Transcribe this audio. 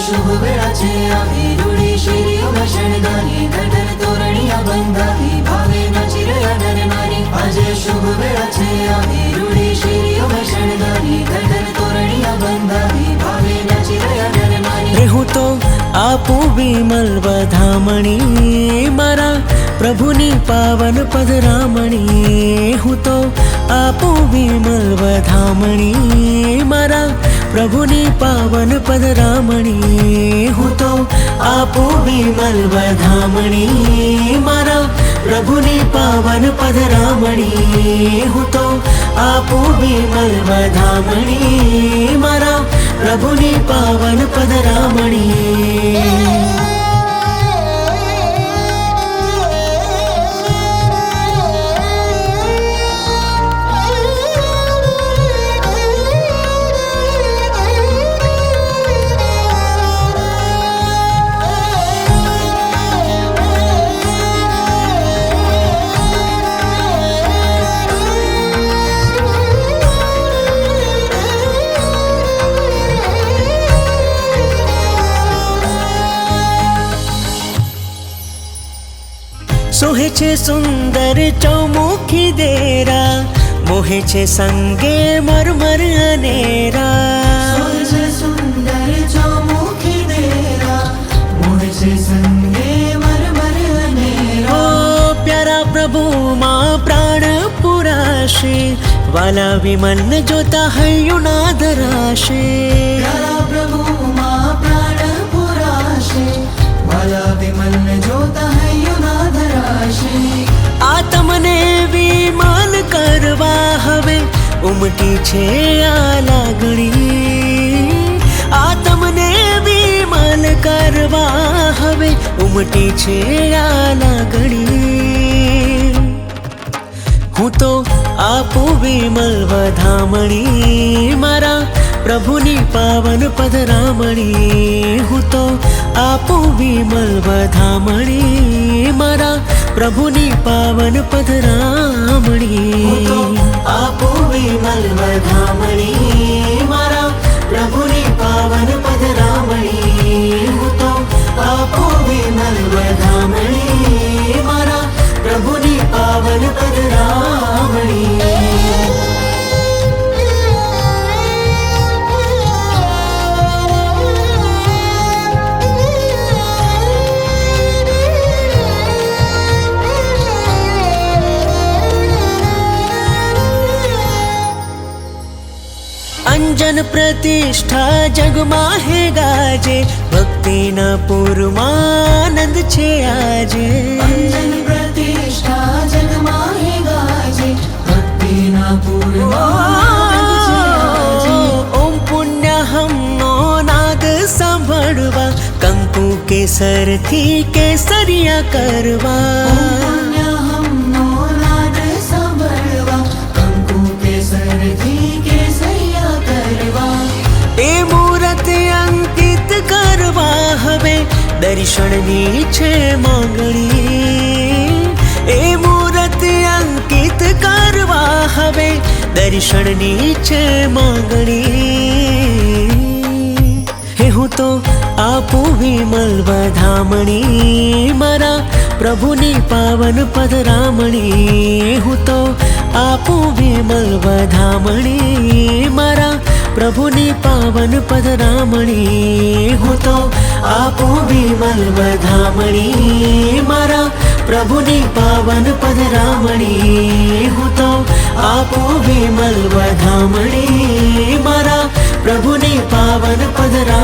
शुभ वेळाचे आहे रूढी शिरी शणगारी घटर तोरणिया बंधारी भावे नाची नर नारी आज शुभ वेळाचे आहे रूढी शिरी शणगारी घटर तोरणिया बंधारी भावे नाची नर नारी रेहू तो आपू विमल वधामणी मारा प्रभुनी पावन पधरामणी हूँ तो आपू विमल वधामणी मारा प्रभुनी पावन पधरामणी हूँ तो आपू विमल वधामणी मारा प्रभुनी पावन पधरामणी हूँ तो आपू विमल वधामणी मारा प्रभुनी पावन पधरामणी। सोहे छे सुंदर चौमुखी देरा मोहे छे संगे मरमर अनेरा सोहे छे सुंदर चौमुखी देरा मोहे छे संगे मरमर अनेरा ओ प्यारा प्रभु मां प्राण पुराशे वाला विमल जोता हयु ना धराशे प्यारा प्रभु मां प्राण पुराशे वाला विमल जोता हयु ना धराशे आत्मने विमल करवा हवे उमटी छे आ लागणी आत्मने विमल करवा हवे उमटी छे आ लागणी हूँ तो आपू विमल वधामणी मारा प्रभुनी पावन पधरामणी हूँ तो आपू विमल वधामणी मारा प्रभुनी पावन पधरामणी आपू विमल वधामणी मारा प्रभुनी पावन पधरामणी हूँ तो आपू विमल वधामणी मारा प्रभुनी पावन पधरामणी। अंजन प्रतिष्ठा जगमा है गाजे भक्ति न पूर्वानंद छे आजे अंजन प्रतिष्ठा जगमा है गाजे भक्ति न पूर्वानंद छे आजे ओम पुण्य हमनो नाद सांभळवा कंकु केसर थी केसरिया करवा पुण्य हमनो नाद सांभळवा कंकु केसर थी केसरिया करवा ए मूरत अंकित करवा हवे दर्शननी छे मांगणी ए मूरत अंकित करवा हवे दर्शननी छे मांगणी हे हूँ तो आपू विमल वधामणी मारा प्रभुनी पावन पधरामणी हूँ तो आपू विमल वधामणी मारा प्रभुनी पावन पधरामणी हूँ तो आपू विमल वधामणी मारा प्रभुनी पावन पधरामणी हूँ तो आपू विमल वधामणी मारा प्रभुनी पावन पधरामणी।